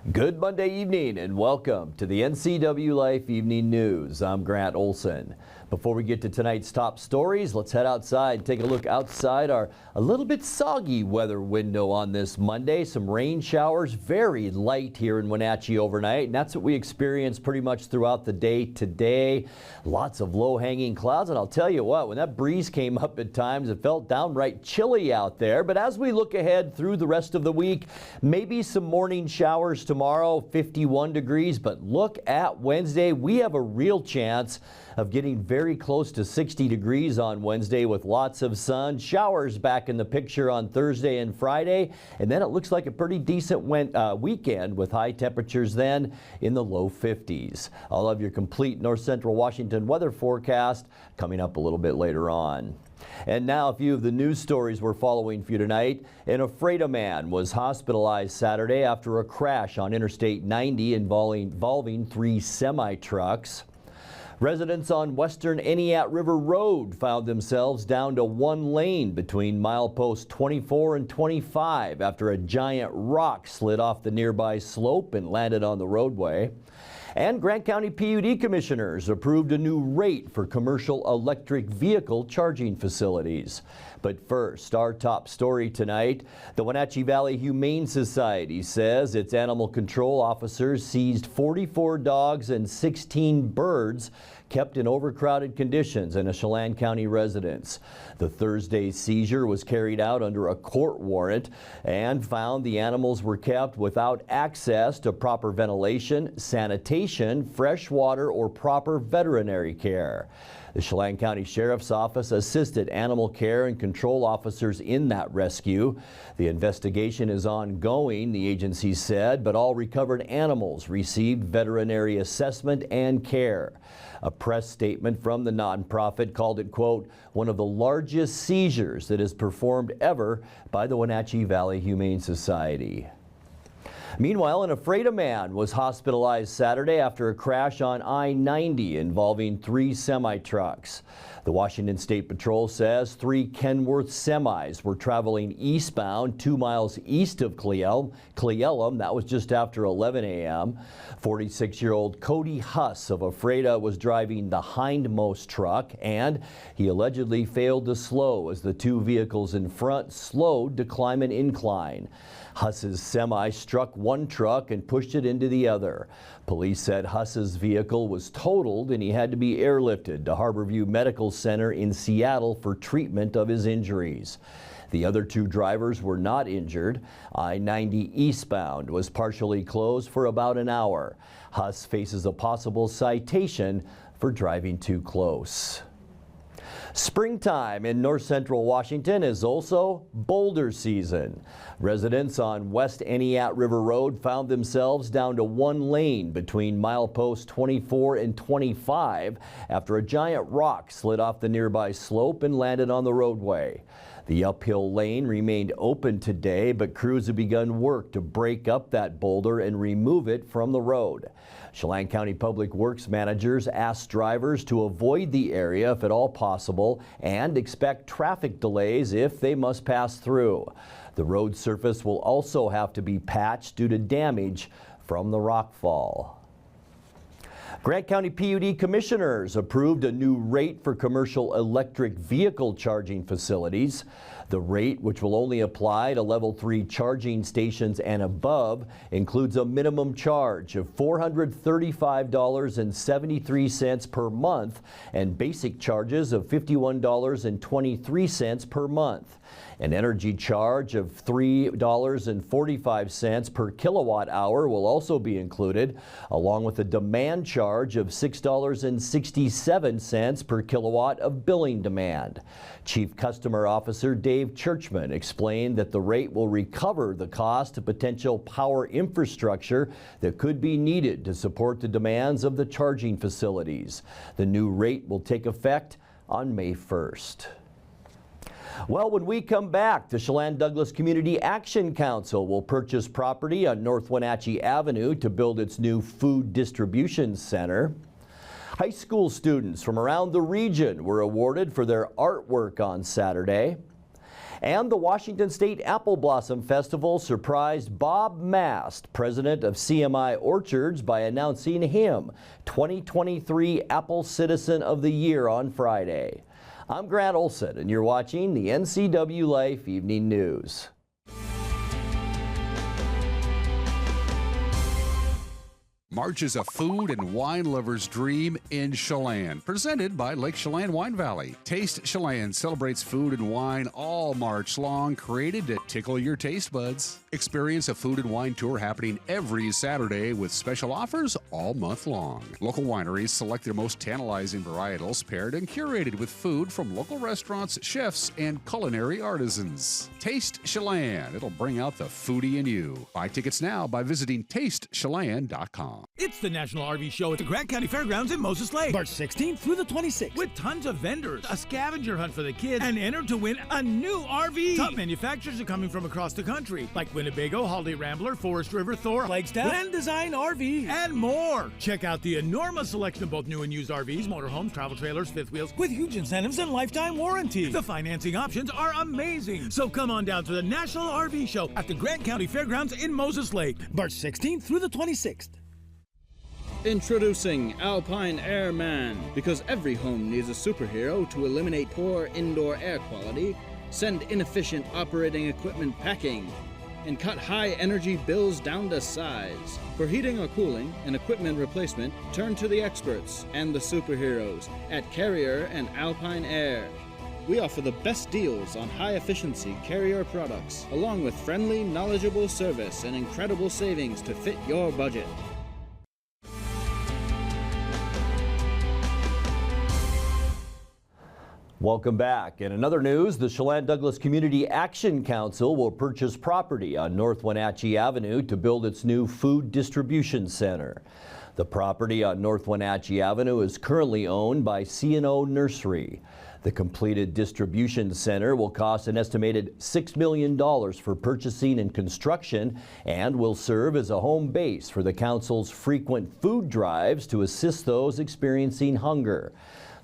Good Monday evening and welcome to the NCWLIFE Evening News. I'm Grant Olson. Before we get to tonight's top stories, let's head outside and take a look outside our a little bit soggy weather window on this Monday. Some rain showers, very light here in Wenatchee overnight, and that's what we experienced pretty much throughout the day today. Lots of low-hanging clouds, and I'll tell you what, when that breeze came up at times, it felt downright chilly out there. But as we look ahead through the rest of the week, maybe some morning showers tomorrow, 51 degrees, but look at Wednesday. We have a real chance of getting very close to 60 degrees on Wednesday with lots of sun. Showers back in the picture on Thursday and Friday, and then it looks like a pretty decent weekend with high temperatures then in the low 50s. I'll have your complete north central Washington weather forecast coming up a little bit later on. And now a few of the news stories we're following for you tonight. An Ephrata man was hospitalized Saturday after a crash on Interstate 90 involving 3 semi-trucks. Residents on western Entiat River Road found themselves down to one lane between milepost 24 and 25 after a giant rock slid off the nearby slope and landed on the roadway. And Grant County PUD Commissioners approved a new rate for commercial electric vehicle charging facilities. But first, our top story tonight. The Wenatchee Valley Humane Society says its animal control officers seized 44 dogs and 16 birds kept in overcrowded conditions in a Chelan County residence. The Thursday seizure was carried out under a court warrant and found the animals were kept without access to proper ventilation, sanitation, fresh water, or proper veterinary care. The Chelan County Sheriff's Office assisted animal care and control officers in that rescue. The investigation is ongoing, the agency said, but all recovered animals received veterinary assessment and care. A press statement from the nonprofit called it, quote, one of the largest seizures that is performed ever by the Wenatchee Valley Humane Society. Meanwhile, an Ephrata man was hospitalized Saturday after a crash on I-90 involving 3 semi-trucks. The Washington State Patrol says 3 Kenworth semis were traveling eastbound 2 miles east of Cle-Elum. That was just after 11 a.m. 46-year-old Cody Huss of Ephrata was driving the hindmost truck, and he allegedly failed to slow as the 2 vehicles in front slowed to climb an incline. Huss's semi struck one truck and pushed it into the other. Police said Huss's vehicle was totaled and he had to be airlifted to Harborview Medical Center in Seattle for treatment of his injuries. The other 2 drivers were not injured. I-90 eastbound was partially closed for about an hour. Huss faces a possible citation for driving too close. Springtime in north central Washington is also boulder season. Residents on West Entiat River Road found themselves down to one lane between milepost 24 and 25 after a giant rock slid off the nearby slope and landed on the roadway. The uphill lane remained open today, but crews have begun work to break up that boulder and remove it from the road. Chelan County Public Works managers asked drivers to avoid the area if at all possible and expect traffic delays if they must pass through. The road surface will also have to be patched due to damage from the rockfall. Grant County PUD Commissioners approved a new rate for commercial electric vehicle charging facilities. The rate, which will only apply to level 3 charging stations and above, includes a minimum charge of $435.73 per month and basic charges of $51.23 per month. An energy charge of $3.45 per kilowatt hour will also be included, along with a demand charge of $6.67 per kilowatt of billing demand. Chief Customer Officer Dave Churchman explained that the rate will recover the cost of potential power infrastructure that could be needed to support the demands of the charging facilities. The new rate will take effect on May 1st. Well, when we come back, the Chelan Douglas Community Action Council will purchase property on North Wenatchee Avenue to build its new food distribution center. High school students from around the region were awarded for their artwork on Saturday. And the Washington State Apple Blossom Festival surprised Bob Mast, president of CMI Orchards, by announcing him 2023 Apple Citizen of the Year on Friday. I'm Grant Olson, and you're watching the NCW Life Evening News. March is a food and wine lover's dream in Chelan, presented by Lake Chelan Wine Valley. Taste Chelan celebrates food and wine all March long, created to tickle your taste buds. Experience a food and wine tour happening every Saturday with special offers all month long. Local wineries select their most tantalizing varietals, paired and curated with food from local restaurants, chefs, and culinary artisans. Taste Chelan. It'll bring out the foodie in you. Buy tickets now by visiting tastechelan.com. It's the National RV Show at the Grant County Fairgrounds in Moses Lake, March 16th through the 26th. with tons of vendors, a scavenger hunt for the kids, and enter to win a new RV. Top manufacturers are coming from across the country, like Winnebago, Holiday Rambler, Forest River, Thor, Flagstaff, Grand Design RV, and more. Check out the enormous selection of both new and used RVs, motorhomes, travel trailers, fifth wheels, with huge incentives and lifetime warranty. The financing options are amazing. So come on down to the National RV Show at the Grant County Fairgrounds in Moses Lake, March 16th through the 26th. Introducing Alpine Airman. Because every home needs a superhero to eliminate poor indoor air quality, send inefficient operating equipment packing, and cut high energy bills down to size. For heating or cooling and equipment replacement, turn to the experts and the superheroes at Carrier and Alpine Air. We offer the best deals on high-efficiency Carrier products, along with friendly, knowledgeable service and incredible savings to fit your budget. Welcome back. In another news, the Chelan-Douglas Community Action Council will purchase property on North Wenatchee Avenue to build its new food distribution center. The property on North Wenatchee Avenue is currently owned by C&O Nursery. The completed distribution center will cost an estimated $6 million for purchasing and construction, and will serve as a home base for the council's frequent food drives to assist those experiencing hunger.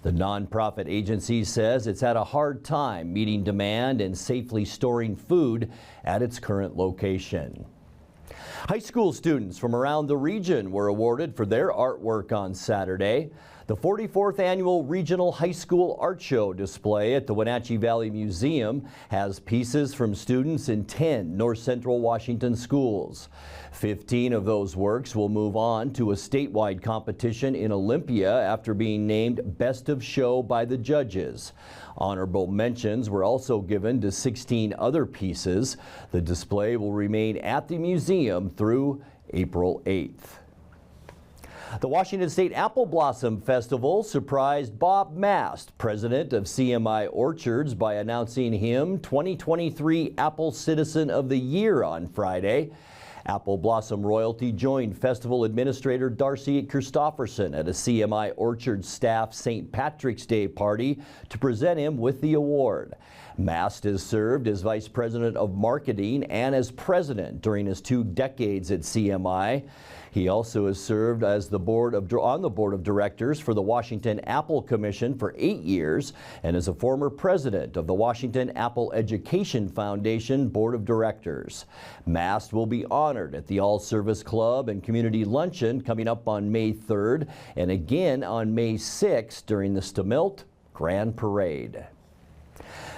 The nonprofit agency says it's had a hard time meeting demand and safely storing food at its current location. High school students from around the region were awarded for their artwork on Saturday. The 44th Annual Regional High School Art Show display at the Wenatchee Valley Museum has pieces from students in 10 North Central Washington schools. 15 of those works will move on to a statewide competition in Olympia after being named Best of Show by the judges. Honorable mentions were also given to 16 other pieces. The display will remain at the museum through April 8th. The Washington State Apple Blossom Festival surprised Bob Mast, president of CMI Orchards, by announcing him 2023 Apple Citizen of the Year on Friday. Apple Blossom royalty joined festival administrator Darcy Christofferson at a CMI Orchard staff St. Patrick's Day party to present him with the award. Mast has served as vice president of marketing and as president during his 2 decades at CMI. He also has served as on the board of directors for the Washington Apple Commission for 8 years and is a former president of the Washington Apple Education Foundation Board of Directors. Mast will be honored at the All Service Club and Community Luncheon coming up on May 3rd and again on May 6th during the Stamilt Grand Parade.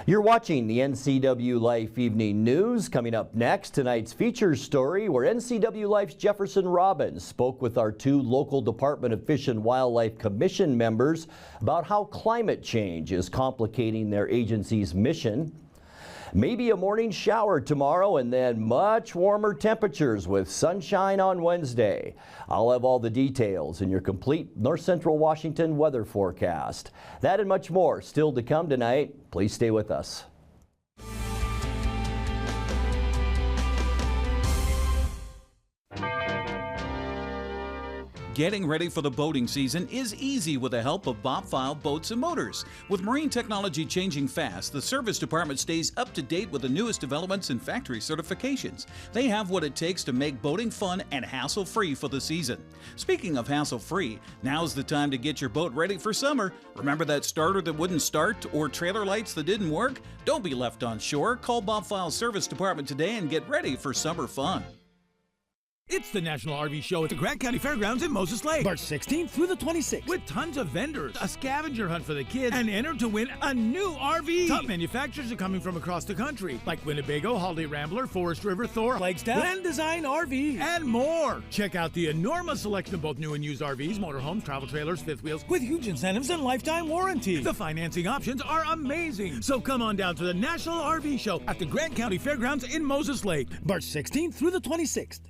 You're watching the NCW Life Evening News. Coming up next, tonight's features story where NCW Life's Jefferson Robbins spoke with our 2 local Department of Fish and Wildlife Commission members about how climate change is complicating their agency's mission. Maybe a morning shower tomorrow and then much warmer temperatures with sunshine on Wednesday. I'll have all the details in your complete North Central Washington weather forecast. That and much more still to come tonight. Please stay with us. Getting ready for the boating season is easy with the help of Bob File Boats and Motors. With marine technology changing fast, the service department stays up to date with the newest developments and factory certifications. They have what it takes to make boating fun and hassle-free for the season. Speaking of hassle-free, now's the time to get your boat ready for summer. Remember that starter that wouldn't start or trailer lights that didn't work? Don't be left on shore. Call Bob File's service department today and get ready for summer fun. It's the National RV Show at the Grant County Fairgrounds in Moses Lake. March 16th through the 26th. With tons of vendors, a scavenger hunt for the kids, and enter to win a new RV. Top manufacturers are coming from across the country, like Winnebago, Holiday Rambler, Forest River, Thor, Flagstaff, Grand Design RV, and more. Check out the enormous selection of both new and used RVs, motorhomes, travel trailers, fifth wheels, with huge incentives and lifetime warranty. The financing options are amazing. So come on down to the National RV Show at the Grant County Fairgrounds in Moses Lake. March 16th through the 26th.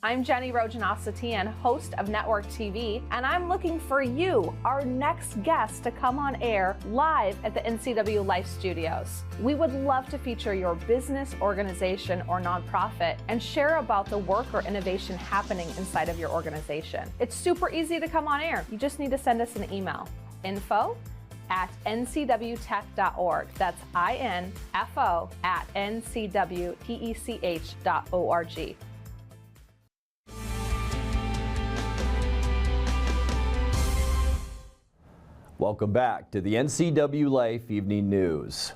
I'm Jenny Rojanowski, host of Network TV, and I'm looking for you, our next guest, to come on air live at the NCWLIFE studios. We would love to feature your business, organization, or nonprofit and share about the work or innovation happening inside of your organization. It's super easy to come on air. You just need to send us an email. info@ncwtech.org. That's info@ncwtech.org. Welcome back to the NCWLIFE Evening News.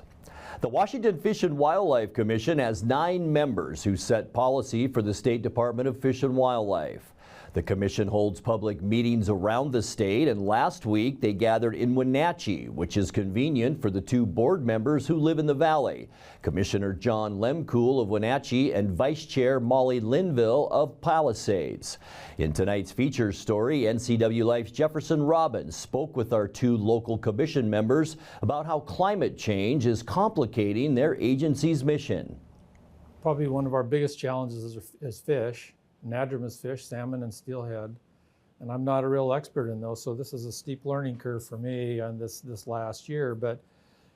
The Washington Fish and Wildlife Commission has 9 members who set policy for the State Department of Fish and Wildlife. The commission holds public meetings around the state, and last week they gathered in Wenatchee, which is convenient for the 2 board members who live in the valley, Commissioner John Lemcool of Wenatchee and Vice Chair Molly Linville of Palisades. In tonight's feature story, NCWLIFE's Jefferson Robbins spoke with our 2 local commission members about how climate change is complicating their agency's mission. Probably one of our biggest challenges is fish. Anadromous fish, salmon and steelhead, and I'm not a real expert in those, so this is a steep learning curve for me on this last year. But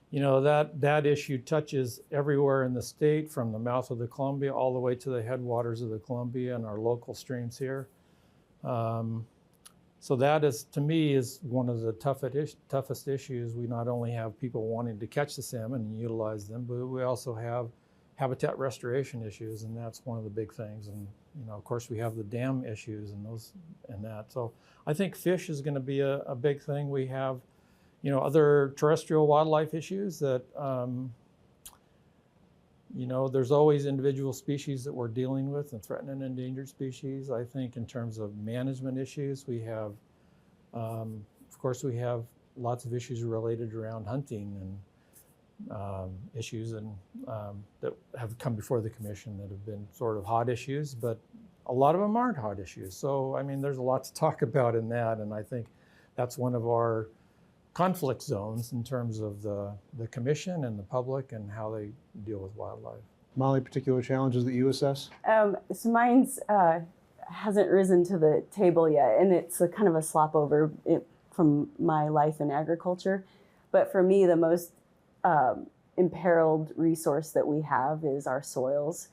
you know, that issue touches everywhere in the state, from the mouth of the Columbia all the way to the headwaters of the Columbia and our local streams here. So that is, to me, is one of the toughest issues. We not only have people wanting to catch the salmon and utilize them, but we also have habitat restoration issues, and that's one of the big things. And you know, of course, we have the dam issues and those and that. So I think fish is going to be a big thing. We have, you know, other terrestrial wildlife issues that, you know, there's always individual species that we're dealing with and threatened and endangered species. I think in terms of management issues, we have, of course, we have lots of issues related around hunting and issues and that have come before the commission that have been sort of hot issues, but a lot of them aren't hot issues. So, I mean, there's a lot to talk about in that, and I think that's one of our conflict zones in terms of the commission and the public and how they deal with wildlife. Molly, particular challenges that you assess? So mine's hasn't risen to the table yet, and it's a kind of a slop over from my life in agriculture. But for me, the most imperiled resource that we have is our soils.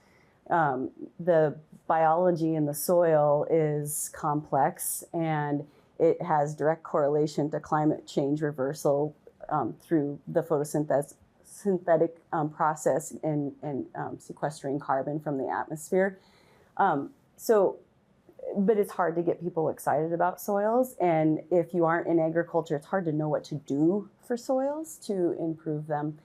The biology in the soil is complex, and it has direct correlation to climate change reversal through the photosynthetic process and sequestering carbon from the atmosphere. But it's hard to get people excited about soils, and if you aren't in agriculture, it's hard to know what to do for soils to improve them.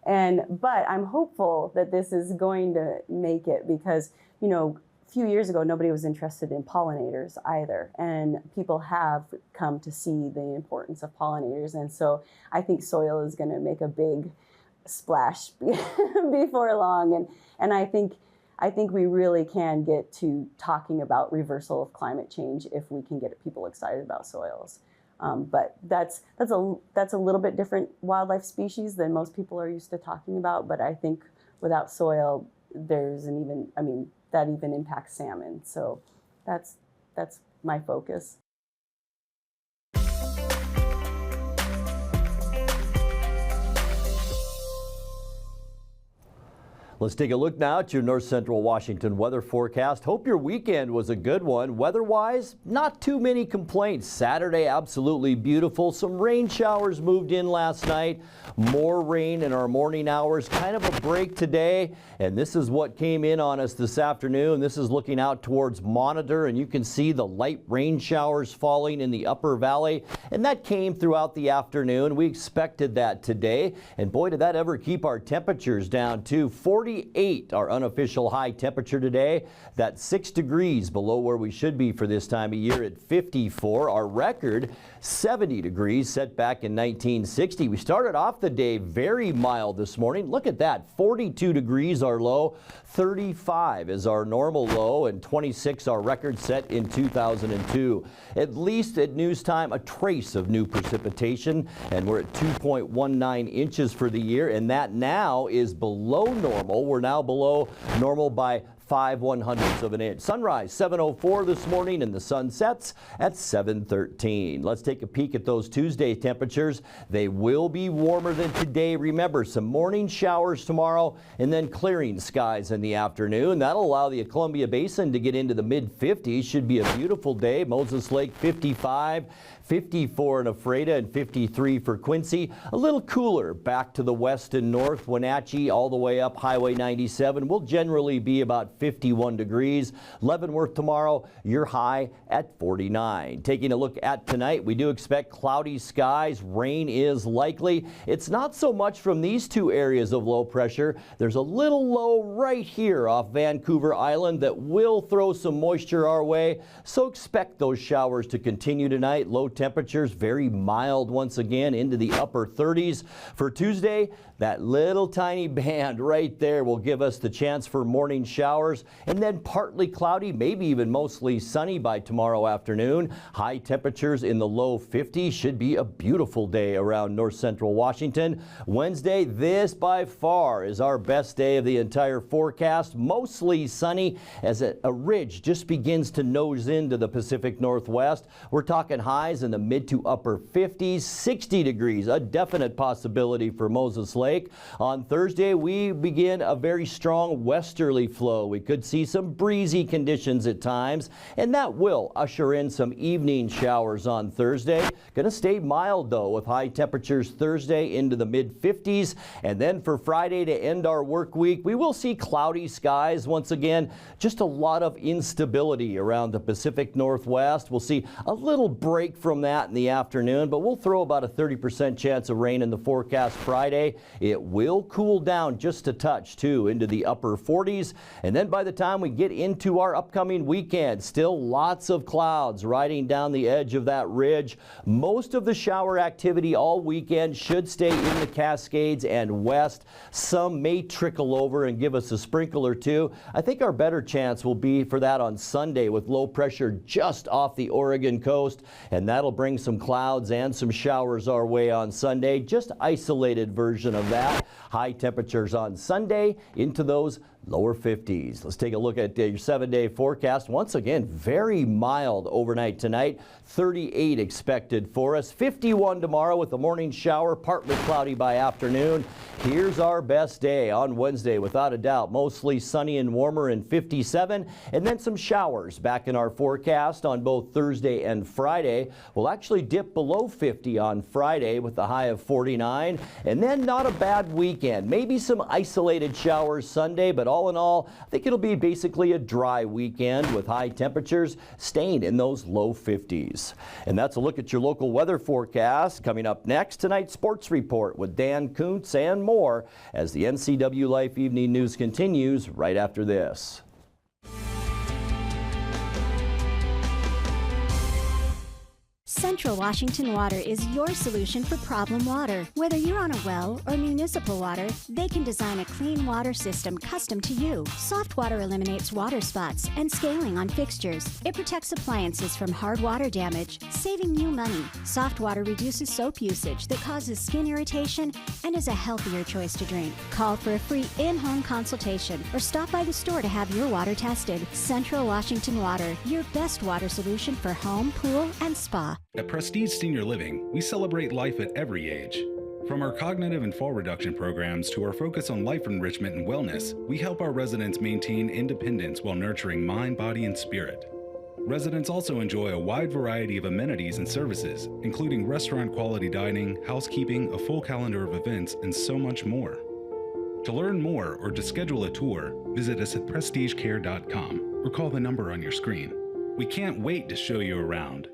But I'm hopeful that this is going to make it, because, you know, a few years ago, nobody was interested in pollinators either, and people have come to see the importance of pollinators, and so I think soil is going to make a big splash before long, and I think I think we really can get to talking about reversal of climate change if we can get people excited about soils. But that's a little bit different wildlife species than most people are used to talking about. But I think without soil, that even impacts salmon. So that's my focus. Let's take a look now at your North Central Washington weather forecast. Hope your weekend was a good one. Weather-wise, not too many complaints. Saturday, absolutely beautiful. Some rain showers moved in last night. More rain in our morning hours. Kind of a break today. And this is what came in on us this afternoon. This is looking out towards Monitor, and you can see the light rain showers falling in the upper valley. And that came throughout the afternoon. We expected that today. And boy, did that ever keep our temperatures down too. 48, our unofficial high temperature today. That's 6 degrees below where we should be for this time of year at 54. Our record, 70 degrees, set back in 1960. We started off the day very mild this morning. Look at that, 42 degrees our low, 35 is our normal low, and 26 our record set in 2002. At least at news time, a trace of new precipitation, and we're at 2.19 inches for the year, and that now is below normal. We're now below normal by 5/100ths of an inch. Sunrise 7:04 this morning, and the sun sets at 7:13. Let's take a peek at those Tuesday temperatures. They will be warmer than today. Remember, some morning showers tomorrow and then clearing skies in the afternoon. That'll allow the Columbia Basin to get into the mid-50s. Should be a beautiful day. Moses Lake 55. 54 in Ephrata and 53 for Quincy. A little cooler back to the west and north. Wenatchee all the way up Highway 97 will generally be about 51 degrees. Leavenworth tomorrow, your high at 49. Taking a look at tonight, we do expect cloudy skies. Rain is likely. It's not so much from these two areas of low pressure. There's a little low right here off Vancouver Island that will throw some moisture our way. So expect those showers to continue tonight. Low temperatures very mild once again into the upper 30s. For Tuesday, that little tiny band right there will give us the chance for morning showers, and then partly cloudy, maybe even mostly sunny by tomorrow afternoon. High temperatures in the low 50s. Should be a beautiful day around north central Washington. Wednesday, this by far is our best day of the entire forecast. Mostly sunny as a ridge just begins to nose into the Pacific Northwest. We're talking highs in the mid to upper 50s, 60 degrees, a definite possibility for Moses Lake. On Thursday, we begin a very strong westerly flow. We could see some breezy conditions at times, and that will usher in some evening showers on Thursday. Going to stay mild, though, with high temperatures Thursday into the mid-50s. And then for Friday to end our work week, we will see cloudy skies once again. Just a lot of instability around the Pacific Northwest. We'll see a little break from that in the afternoon, but we'll throw about a 30% chance of rain in the forecast Friday. It will cool down just a touch, too, into the upper 40s. And then by the time we get into our upcoming weekend, still lots of clouds riding down the edge of that ridge. Most of the shower activity all weekend should stay in the Cascades and west. Some may trickle over and give us a sprinkle or two. I think our better chance will be for that on Sunday with low pressure just off the Oregon coast, and that'll bring some clouds and some showers our way on Sunday. Just isolated version of that. High temperatures on Sunday into those lower 50s. Let's take a look at your 7-day forecast. Once again, very mild overnight tonight. 38 expected for us. 51 tomorrow with a morning shower, partly cloudy by afternoon. Here's our best day on Wednesday, without a doubt. Mostly sunny and warmer in 57, and then some showers back in our forecast on both Thursday and Friday. We'll actually dip below 50 on Friday with a high of 49, and then not a bad weekend. Maybe some isolated showers Sunday, but all in all, I think it'll be basically a dry weekend with high temperatures staying in those low 50s. And that's a look at your local weather forecast. Coming up next, tonight's sports report with Dan Kuntz and more as the NCWLIFE Evening News continues right after this. Central Washington Water is your solution for problem water. Whether you're on a well or municipal water, they can design a clean water system custom to you. Soft water eliminates water spots and scaling on fixtures. It protects appliances from hard water damage, saving you money. Soft water reduces soap usage that causes skin irritation and is a healthier choice to drink. Call for a free in-home consultation or stop by the store to have your water tested. Central Washington Water, your best water solution for home, pool, and spa. At Prestige Senior Living, we celebrate life at every age. From our cognitive and fall reduction programs to our focus on life enrichment and wellness, we help our residents maintain independence while nurturing mind, body, and spirit. Residents also enjoy a wide variety of amenities and services, including restaurant quality dining, housekeeping, a full calendar of events, and so much more. To learn more or to schedule a tour, visit us at prestigecare.com or call the number on your screen. We can't wait to show you around.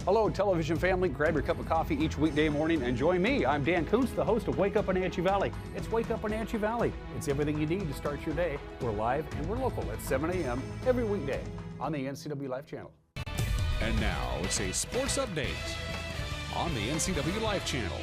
Hello, television family. Grab your cup of coffee each weekday morning and join me. I'm Dan Kuntz, the host of Wake Up Wenatchee Valley. It's Wake Up Wenatchee Valley. It's everything you need to start your day. We're live and we're local at 7 a.m. every weekday on the NCWLIFE channel. And now it's a sports update on the NCWLIFE channel.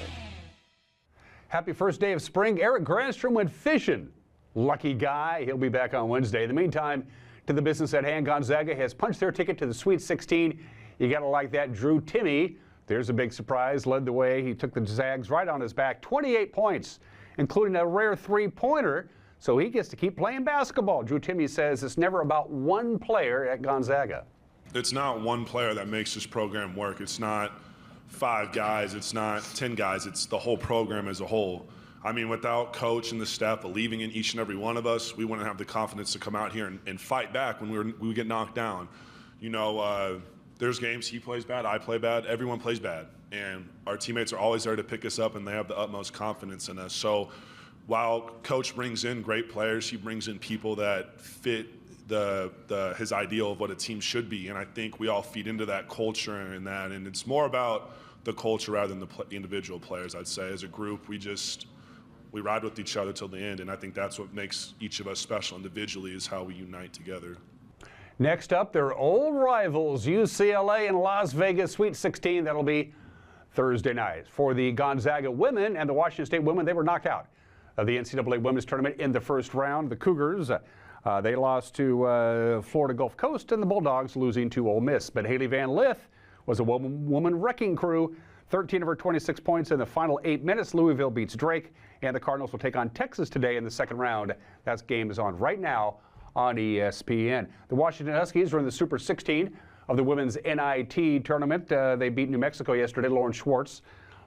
Happy first day of spring. Eric Granstrom went fishing. Lucky guy. He'll be back on Wednesday. In the meantime, to the business at hand, Gonzaga has punched their ticket to the Sweet 16. You got to like that. Drew Timme, there's a big surprise, led the way. He took the Zags right on his back, 28 points, including a rare three-pointer, so he gets to keep playing basketball. Drew Timme says it's never about one player at Gonzaga. It's not one player that makes this program work. It's not 5 guys. It's not 10 guys. It's the whole program as a whole. I mean, without coach and the staff believing in each and every one of us, we wouldn't have the confidence to come out here and fight back when we get knocked down. You know, there's games he plays bad, I play bad, everyone plays bad. And our teammates are always there to pick us up, and they have the utmost confidence in us. So while Coach brings in great players, he brings in people that fit his ideal of what a team should be. And I think we all feed into that culture and that. And it's more about the culture rather than the individual players, I'd say. As a group, we ride with each other till the end. And I think that's what makes each of us special individually, is how we unite together. Next up, their old rivals, UCLA and Las Vegas, Sweet 16. That'll be Thursday night. For the Gonzaga women and the Washington State women, they were knocked out of the NCAA Women's Tournament in the first round. The Cougars, they lost to Florida Gulf Coast, and the Bulldogs losing to Ole Miss. But Haley Van Lith was a woman wrecking crew. 13 of her 26 points in the final 8 minutes. Louisville beats Drake, and the Cardinals will take on Texas today in the second round. That game is on right now on ESPN. The Washington Huskies are in the Super 16 of the women's NIT tournament. They beat New Mexico yesterday. Lauren Schwartz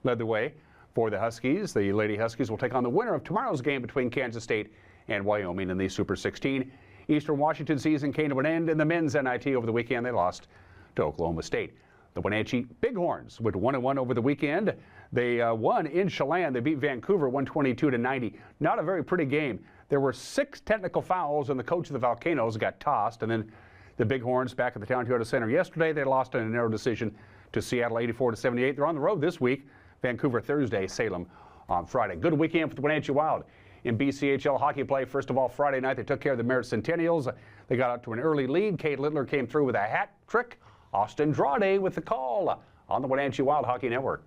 led the way for the Huskies. The Lady Huskies will take on the winner of tomorrow's game between Kansas State and Wyoming in the Super 16. Eastern Washington season came to an end in the men's NIT over the weekend. They lost to Oklahoma State. The Wenatchee Bighorns went 1-1 over the weekend. They won in Chelan. They beat Vancouver 122-90. Not a very pretty game. There were 6 technical fouls, and the coach of the Volcanoes got tossed. And then the Bighorns back at the Town Toyota Center yesterday, they lost in a narrow decision to Seattle 84-78. They're on the road this week. Vancouver Thursday, Salem on Friday. Good weekend for the Wenatchee Wild in BCHL hockey play. First of all, Friday night they took care of the Merritt Centennials. They got out to an early lead. Kate Littler came through with a hat trick. Austin Drade with the call on the Wenatchee Wild Hockey Network.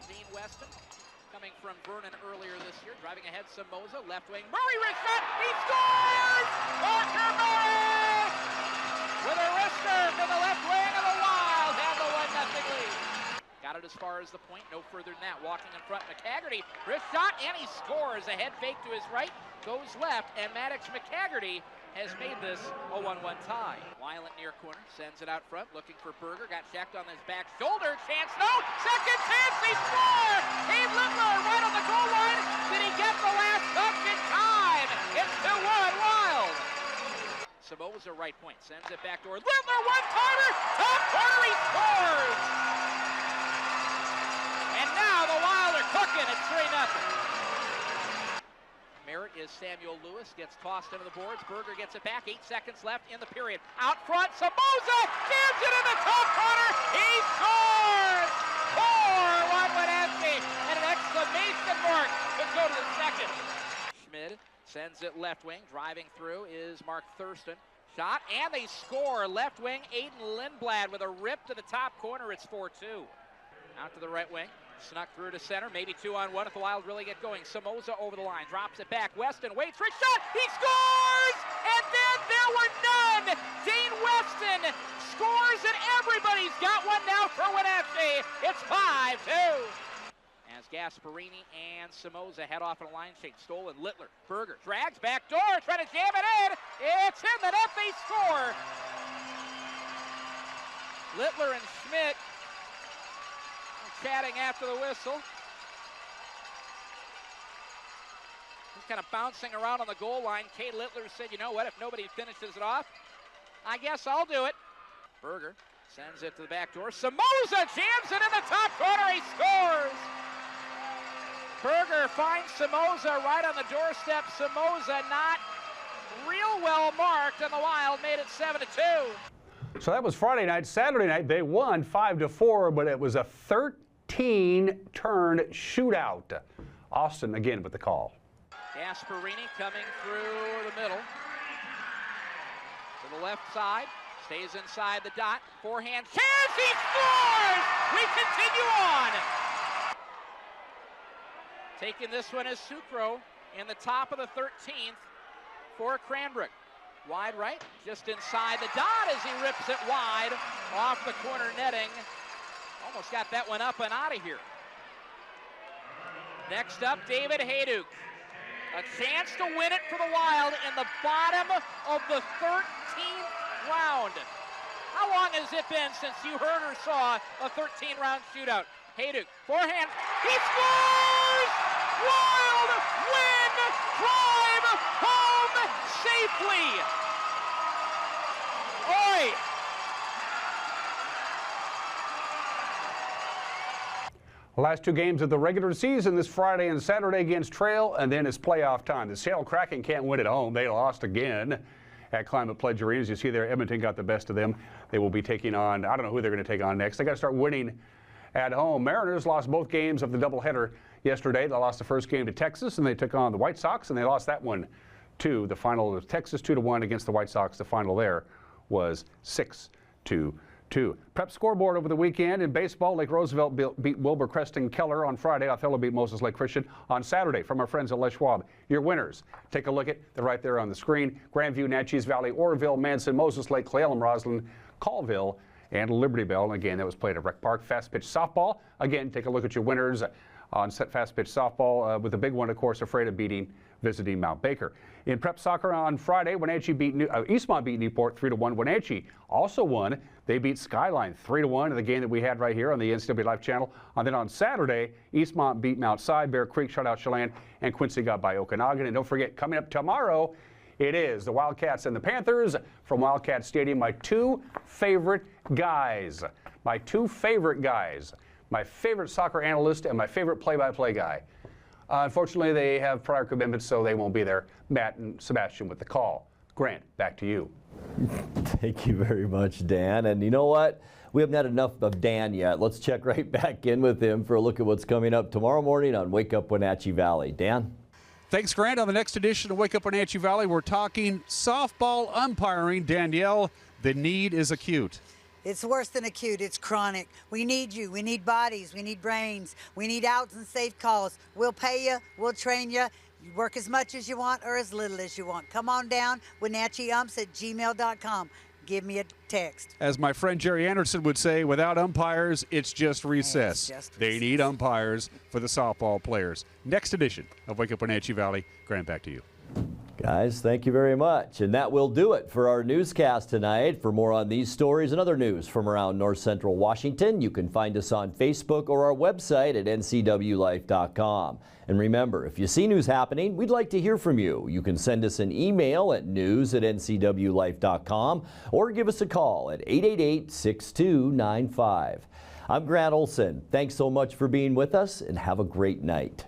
Dean Weston coming from Vernon earlier this year, driving ahead Somoza, left wing. Murray wrister, he scores! Walker Murray with a wrister to the left wing of the Wild, have the 1-0 lead. Got it as far as the point, no further than that. Walking in front, McCaggerty, wrist shot, and he scores. A head fake to his right, goes left, and Maddox McCaggerty has made this a 1-1 tie. Weiland near corner, sends it out front, looking for Berger, got checked on his back shoulder, chance, no, second chance, he scored! Dave Littler right on the goal line, did he get the last touch in time? It's 2-1 Wild! Samoa's a right point, sends it back door, Littler one-timer, top corner, he scores! And now the Wild are cooking at 3-0. Merritt is Samuel Lewis, gets tossed into the boards. Berger gets it back, 8 seconds left in the period. Out front, Somoza jams it in the top corner. He scores! 4-1 Wenatchee, and an exclamation mark to go to the second. Schmid sends it left wing, driving through is Mark Thurston. Shot, and they score. Left wing, Aiden Lindblad with a rip to the top corner. It's 4-2. Out to the right wing. Snuck through to center. Maybe 2-on-1 if the Wild really get going. Somoza over the line. Drops it back. Weston waits for a shot. He scores! And then there were none. Dane Weston scores, and everybody's got one now for Wenatchee. It's 5-2. As Gasparini and Somoza head off on a line change. Stolen. Littler. Berger drags back door. Trying to jam it in. It's in the net. They score. Littler and Schmidt chatting after the whistle. He's kind of bouncing around on the goal line. Kay Littler said, you know what, if nobody finishes it off, I guess I'll do it. Berger sends it to the back door. Somoza jams it in the top corner. He scores. Berger finds Somoza right on the doorstep. Somoza not real well marked, and the Wild made it 7-2. So that was Friday night. Saturday night, they won 5-4, but it was a 13-turn shootout. Austin again with the call. Gasparini coming through the middle. To the left side. Stays inside the dot. Forehand. Chance! He scores! We continue on. Taking this one is Sucro in the top of the 13th for Cranbrook. Wide right, just inside the dot as he rips it wide off the corner netting. Almost got that one up and out of here. Next up, David Hayduk. A chance to win it for the Wild in the bottom of the 13th round. How long has it been since you heard or saw a 13-round shootout? Hayduk, forehand, he scores! Wild win! Drive home safely! Oi! The last two games of the regular season this Friday and Saturday against Trail, and then it's playoff time. The Seattle Kraken can't win at home. They lost again at Climate Pledge Arena. As you see there, Edmonton got the best of them. They will be taking on, I don't know who they're going to take on next. They got to start winning at home. Mariners lost both games of the doubleheader yesterday. They lost the first game to Texas, and they took on the White Sox, and they lost that one to the final of Texas 2-1 against the White Sox. The final there was 6-2. Prep scoreboard over the weekend in baseball. Lake Roosevelt beat Wilbur Creston Keller on Friday. Othello beat Moses Lake Christian on Saturday from our friends at Les Schwab. Your winners. Take a look at they're right there on the screen. Grandview, Natchez Valley, Orville, Manson, Moses Lake, Cle Elum, Roslyn, Colville, and Liberty Bell. And again, that was played at Rec Park. Fast pitch softball. Again, take a look at your winners on fast pitch softball with the big one, of course, Ephrata visiting Mount Baker. In prep soccer on Friday, Wenatchee beat Eastmont beat Newport 3-1. Wenatchee also won. They beat Skyline 3-1 in the game that we had right here on the NCWLIFE channel. And then on Saturday, Eastmont beat Mount Si, Bear Creek shut out Chelan, and Quincy got by Okanagan. And don't forget, coming up tomorrow, it is the Wildcats and the Panthers from Wildcat Stadium. My two favorite guys. My favorite soccer analyst and my favorite play-by-play guy. Unfortunately, they have prior commitments, so they won't be there. Matt and Sebastian with the call. Grant, back to you. Thank you very much, Dan. And you know what? We haven't had enough of Dan yet. Let's check right back in with him for a look at what's coming up tomorrow morning on Wake Up Wenatchee Valley. Dan? Thanks, Grant. On the next edition of Wake Up Wenatchee Valley, we're talking softball umpiring. Danielle, the need is acute. It's worse than acute. It's chronic. We need you. We need bodies. We need brains. We need outs and safe calls. We'll pay you. We'll train you. You work as much as you want or as little as you want. Come on down, WenatcheeUmps@gmail.com. Give me a text. As my friend Jerry Anderson would say, without umpires, it's just recess. They need umpires for the softball players. Next edition of Wake Up Wenatchee Valley. Grant, back to you. Guys, thank you very much. And that will do it for our newscast tonight. For more on these stories and other news from around North Central Washington, you can find us on Facebook or our website at ncwlife.com. And remember, if you see news happening, we'd like to hear from you. You can send us an email at news@ncwlife.com or give us a call at 888-6295. I'm Grant Olson. Thanks so much for being with us, and have a great night.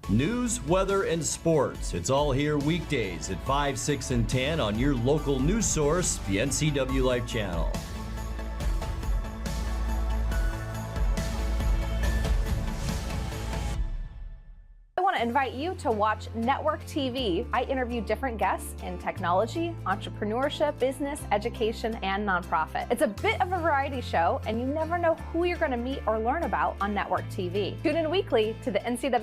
News, weather, and sports. It's all here weekdays at 5, 6, and 10 on your local news source, the NCW Life channel. I want to invite you to watch Network TV. I interview different guests in technology, entrepreneurship, business, education, and nonprofit. It's a bit of a variety show, and you never know who you're going to meet or learn about on Network TV. Tune in weekly to the NCW